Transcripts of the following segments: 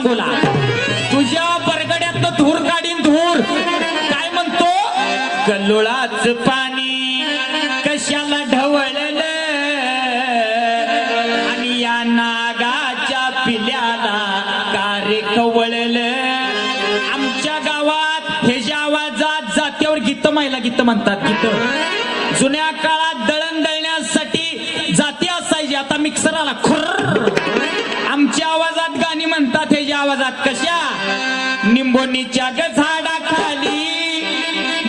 सांगोला तुझ्या बरगड्यात धूर काढीन धूर. काय म्हणतो कल्लोळाच पाणी कशाला ढवळलं आणि या नागाच्या पिल्याला कारे कवळलं. आमच्या गावात हे ज्या आवाजात जात्यावर गीत महिला गीत म्हणतात. गीत जुन्या काळात दळण दळण्यासाठी जाती असायची, आता मिक्सर आला खुर्र. आमच्या आवाजात गाणी म्हणतात हे ज्या आवाजात कशा निंबोनीच्या झाडाखाली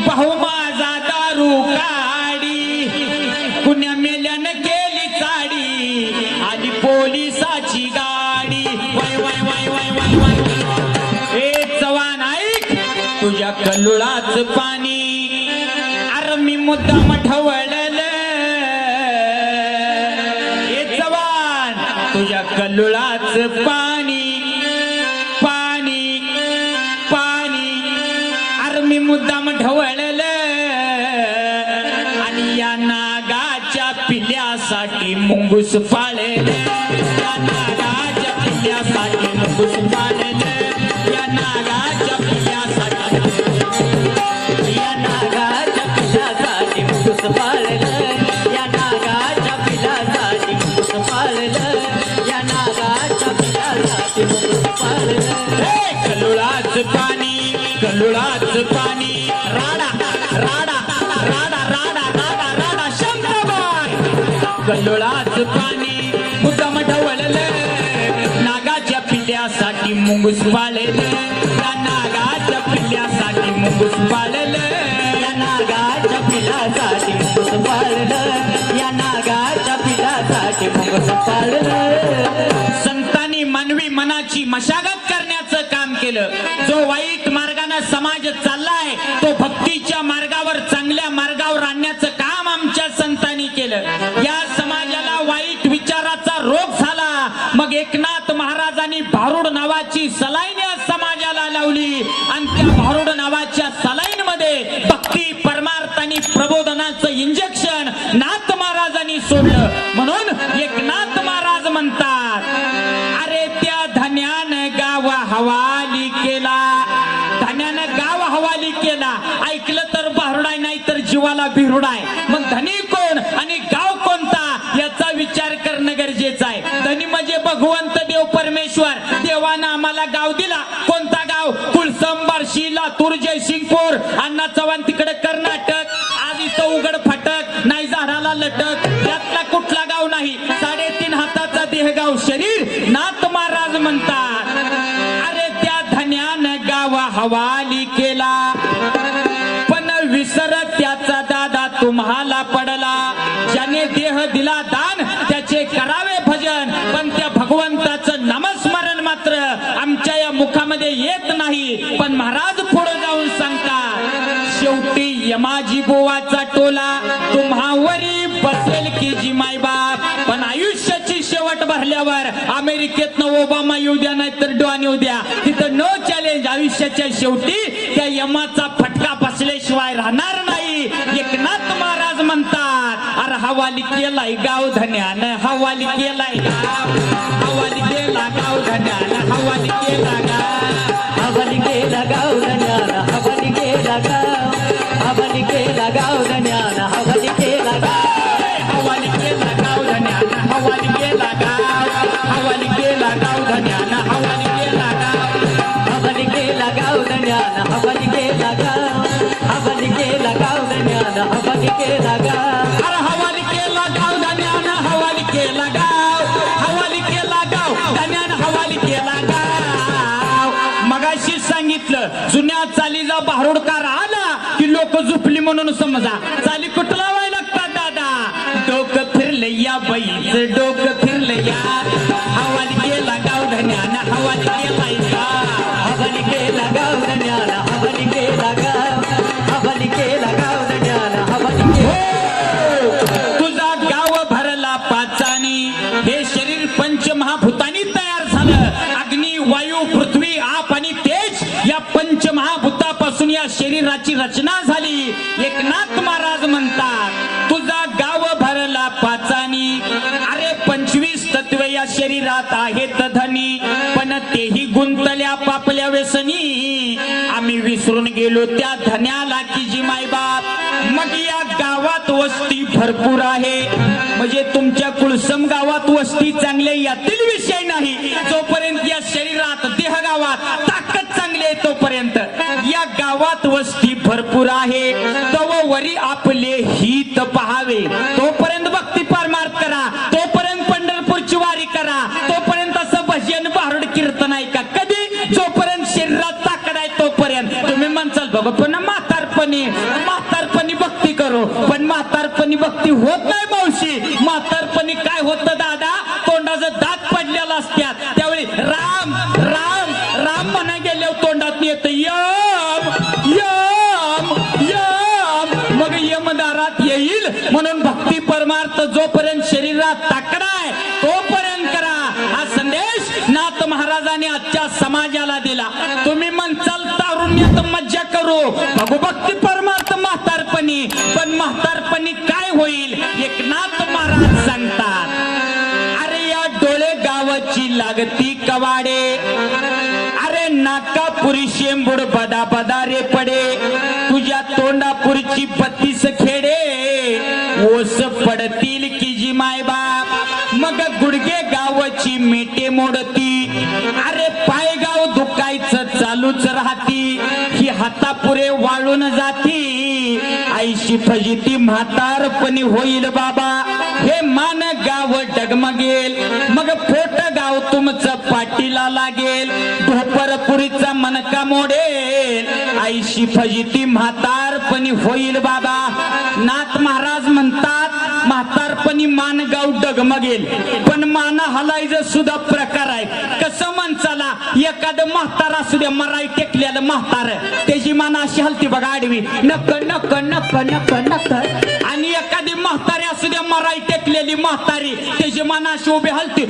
भाऊ माझा दारू काढी कुण्या मेल्यानं केली चाडी आली पोलिसाची गाडी. Why why why why why why. ए चव्हाण ऐक तुझ्या कल्लोळाच पाणी अरे मी मुद्दाम ढवळलं. ए चव्हाण तुझ्या कल्लोळाच पाणी पाणी पाणी अरे मी मुद्दाम ढवळलं आणि या नागाच्या पिल्यासाठी मुंगूस पाळलं. या नागाच्या पिल्यासाठी मुंगूस पाळलं. या नागाच्या पिल्यासाठी या नागाच्या पिलासाठी मुंगूस पाळलं. या नागाच्या पिलासाठी मुंगूस पाळलं. या नागाच्या पिलासाठी मुंगूस पाळलं. कल्लोळाच पाणी कल्लोळाच पाणी राडा राडा राडा राडा राडा राडा शंकरबाई. कल्लोळाच पाणी मुद्दाम ढवळलं नागाच्या पिल्ल्यासाठी मुंगूस पाळलं. या नागाच्या पिल्ल्यासाठी मुंगूस पाळलं. या नागाच्या पिलासाठी मुंगूस पाळलं. या नागाच्या पिलासाठी मुंगूस पाळलं. संतांनी मानवी मनाची मशागत करण्याचं काम केलं. जो वाईट मार्गाने समाज चाललाय तो भक्तीच्या मार्गावर चांगल्या मार्गावर आणण्याचं काम आमच्या संतांनी केलं. या समाजाला वाईट विचाराचा रोग झाला मग एकनाथ महाराजांनी भारूड नावाची सलाईन या समाजाला लावली आणि त्या भारूड नावाच्या सलाईन मध्ये भक्ती परमार्थ आणि प्रबोधनाचं इंजेक्शन नाथ महाराजांनी सोडलं. म्हणून एकनाथ महाराज म्हणतात अरे त्या धन्यानं गाव हवाली केला. धन्यानं गाव हवाली केला. ऐकलं तर भारुडाय नाही तर जीवाला भिरुडाय. मग धनी कोण आणि गाव कोणता याचा विचार करणं गरजेचं आहे. धनी म्हणजे भगवंत देव परमेश्वर. देवानं आम्हाला गाव दिला. कोणता गाव कुळसम बार्शी लातूर जयसिंगपूर अण्णा चव्हाण तिकडे कर्नाटक. आज इथं उघड फाटक नाही झाडाला लटक यातला कुठला गाव नाही. 3.5 हाताचा देहगाव शरीर नाथ महाराज म्हणतात अरे त्या धन्यानं गाव हवाली केला पण विसरत त्याचा दादा तुम्हाला पडला. ज्याने देह दिला दान त्याचे करावे भजन पण त्या भगवंताचं नामस्मरण मात्र आमच्या या मुखामध्ये येत नाही. पण महाराज पुढे जाऊन सांगतात शेवटी यमाजी बोवाचा टोला तुम्हावरी बसेल की जी मायबाप. पण आयुष्याची शेवट भरल्यावर अमेरिकेतनं ओबामा येऊ द्या नाही तर डॉन येऊ द्या तिथं नो चॅलेंज. आयुष्याच्या शेवटी त्या यमाचा फटका बसल्याशिवाय राहणार नाही. एकनाथ महाराज म्हणतात अरे हवाली केलाय गाव धन्यानं हवाली केलाय गाव हवाली केला गाव धन्यानं हवाली केला गाव हवाली केला गाव धन्यानं हवाली केला गाव. हवाली केला गाव धन्यानं हवाली केला गाव. हवाली केला गाव धन्यानं हवाली केला गाव हवाली केला गाव धन्यानं हवाली केला गाव. हवाली केला गाव धन्यानं हवाली केला गाव. हवाली केला गाव धन्यानं हवाली केला गाव. अरे हवाली केला गाव धन्यानं हवाली केला गाव हवाली केला गाव धन्यानं हवाली केला गाव. मगाशी सांगितलं जुन्या चालीचा भारुडकार आला की लोक झुपली म्हणून समजा. चाली कुठं लावायला लागतात दादा. डोकं फिरलं या बाईचं डोकं फिरलं या हवाली केला गाव धन्यानं हवाली केलाय गाव. हवाली केला गाव धन्यानं हवाली केला गाव. हवाली केला गाव धन्यानं हवाली केला. तुझा गाव भरला पाचानी हे शरीर पंचमहाभूतांनी तयार झालं. अग्नी वायू पृथ्वी आप आणि तेज या पंचमहाभूतापासून या शरीराची रचना झाली. एकनाथ महाराज म्हणतात तुझा गाव भरला पाचानी. अरे 25 तत्व या शरीरात आहेत धनी पण तेही गुंत व्यसनी आम्ही विसरून गेलो त्या धन्याला की जी मायबाप. मग या गावात वस्ती भरपूर आहे, म्हणजे तुमच्या कुळसम गावात वस्ती चांगली यातील विषय नाही. जोपर्यंत या शरीरात देह गावात ताकद चांगली आहे तोपर्यंत या गावात वस्ती भरपूर आहे. तववरी आपले हित पहावे, तोपर्यंत भक्ती परमार्थ करा, तोपर्यंत पंढरपूरची वारी करा, तोपर्यंत असं भजन भारुड कीर्तन आहे का कधी. जोपर्यंत शरीरात ताकद आहे तोपर्यंत तुम्ही म्हणसाल बाबा पण म्हातारपणी भक्ती करू, पण म्हातारपणी भक्ती होत नाही मावशी. म्हातारपणी काय होतं दादा, तोंडाचं दात पडलेलं असतात त्यावेळी राम राम राम म्हणा गेल्यावर तोंडात येतं यम यम यम, मग यमदारात येईल. म्हणून भक्ती परमार्थ जोपर्यंत शरीरात ताकद आहे तोपर्यंत करा. हा संदेश नाथ महाराजांनी आजच्या समाजाला दिला. तुम्ही म्हणचाल तारुण्यात मज्जा करू, बघू भक्ती परमार्थ म्हातारपणी, पण म्हातारपणी काय होईल एकनाथ महाराज सांगतात. अरे या डोळे गावाची लागती कवाडे, अरे नाकापुरी शेंबूड बदा बदा रे पडे, तुझ्या तोंडापुरची 32 खेडे ओस पडतील की जी मायबाप. मग गुडगे गावाची मेटे मोडती, अरे पायगाव दुखायचं चालूच राहती, ही हातापुरे वाळून जाती, आईशी फजिती म्हातारपणी होईल बाबा. हे मान गाव डगमगेल, मग पोट गाव तुमचं पाठीला लागेल, धोपरपुरीचा मनका मोडेल, आईशी फजिती म्हातारपणी होईल बाबा. नाथ महाराज म्हणतात म्हातारपणी मानगाव डगमगेल, पण मान हलायचं सुद्धा प्रकार आहे. कसं म्हणचाला, एखादं म्हातार असू द्या मराई टेकलेलं म्हातार, त्याची मान अशी हलती बघा आडवी, नक नक नक नक नक. आणि एखादी म्हातारी असू द्या मराई टेकलेली म्हातारी, त्याची मान अशी उभी हलती.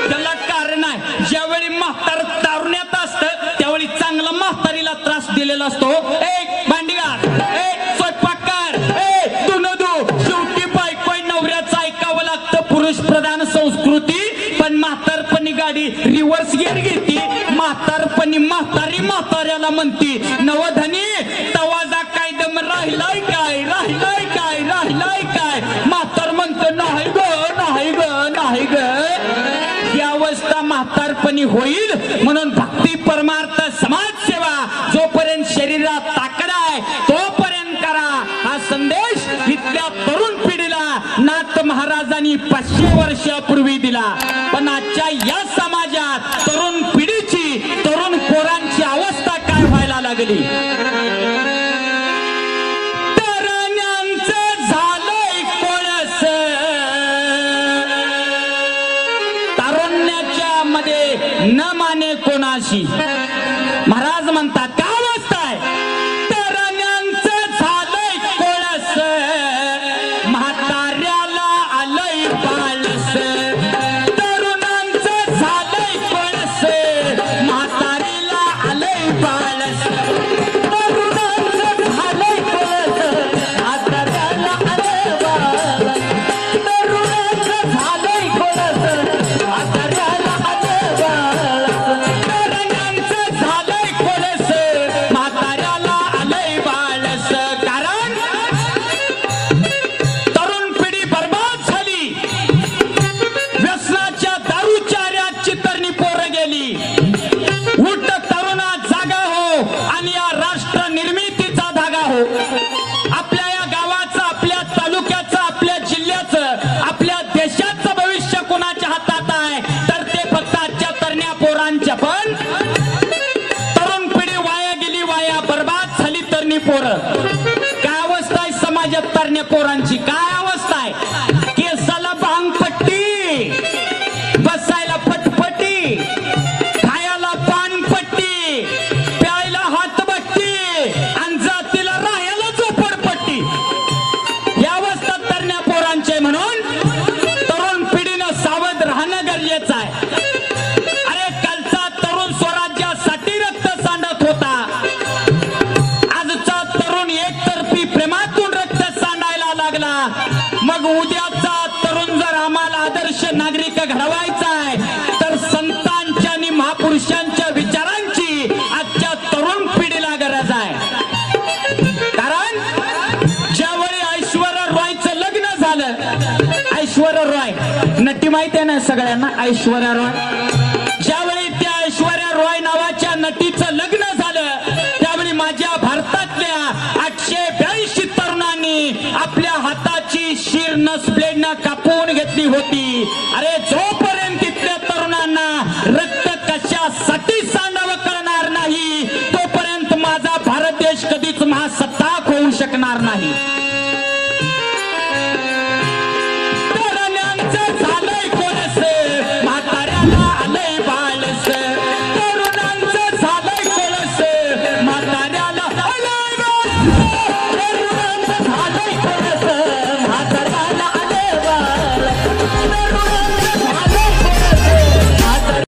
त्याला कारण आहे, ज्यावेळी म्हातार तारुण्यात असतं त्यावेळी चांगला म्हातारीला त्रास दिलेला असतो. एक भांडीगार, स्वयंपाककार, शेवटी बायको नवऱ्याचं ऐकावं लागतं. पुरुष प्रधान संस्कृती, पण म्हातारपणी गाडी रिव्हर्स गिअर घेते. म्हातारपणी म्हातारी म्हाताऱ्याला म्हणती नवधनी तवाजा काय दम राहिलाय काय, राहिलाय काय, राहिलाय काय. म्हातार म्हणतं नाही ग नाही ग नाही ग. ही अवस्था म्हातारपणी होईल. म्हणून भक्ती परमार्थ समाजसेवा जोपर्यंत शरीरात ताकद आहे तोपर्यंत करा. हा संदेश इथल्या तरुण पिढीला नाथ महाराजांनी 500 वर्षापूर्वी दिला. पण आजच्या या समाजात तरुण पिढीची, तरुण पोरांची अवस्था काय व्हायला लागली. तरण्यांचं झालंय कोळस, तारुण्याच्या मध्ये न माने कोणाशी. महाराज म्हणतात काय अवस्था आहे, तरण्यांचं झालंय कोळस, म्हाताऱ्याला आलंय पाळस. तरुणांचं झालंय कोळस, म्हातारीला आलंय पाळस. तरुणांचं झालंय कोळस, म्हाताऱ्याला आलंय पाळस. तरुणांचं झालंय कोळस, म्हाताऱ्याला आलंय पाळस. तरुणांचं झालंय कोळस, म्हाताऱ्याला आलंय पाळस. कारण तरुण पिढी बर्बाद झाली. व्यसनाच्या दारूच्या चितरणी पोरं गेली. उठ तरुणा जागा हो आणि या राष्ट्र निर्मितीचा धागा हो. आपल्या या गावाचं, आपल्या तालुक्याचं, आपल्या जिल्ह्याचं, आपल्या देशाचं भविष्य कोणाच्या हातात आहे तर ते फक्त आजच्या तरण्या पोरांच्या. पण तरुण पिढी वाया गेली, वाया बर्बाद झाली तरणी पोरं. काय अवस्था आहे समाजात तरण्या पोरांची, काय अवस्था आहे. केसाला भांगपट्टी, बसायला फटफटी, खायला पानपट्टी, प्यायला हातबट्टी आणि जातीला राहायला झोपडपट्टी. या अवस्था तरण्या पोरांचे. म्हणून तरुण पिढीनं सावध राहणं गरजेचं आहे. अरे कालचा तरुण स्वराज्यासाठी रक्त सांडत होता, आजचा तरुण एकतर्फी प्रेमातून रक्त सांडायला लागला. मग उद्याचा तरुण जर आम्हाला आदर्श नागरिक घडवायचा आहे तर संतांच्या आणि महापुरुषांच्या ऐश्वर्या रॉय नटी माहिती आहे ना सगळ्यांना, ऐश्वर्या रॉय. ज्यावेळी त्या ऐश्वर्या रॉय नावाच्या नटीचं लग्न झालं त्यावेळी माझ्या भारतातल्या 882 तरुणांनी आपल्या हाताची शीर नस ब्लेडनं कापून घेतली होती. अरे जोपर्यंत तिथल्या तरुणांना रक्त कशासाठी सांडावं कळणार नाही तोपर्यंत माझा भारत देश कधीच महासत्ताक होऊ शकणार नाही.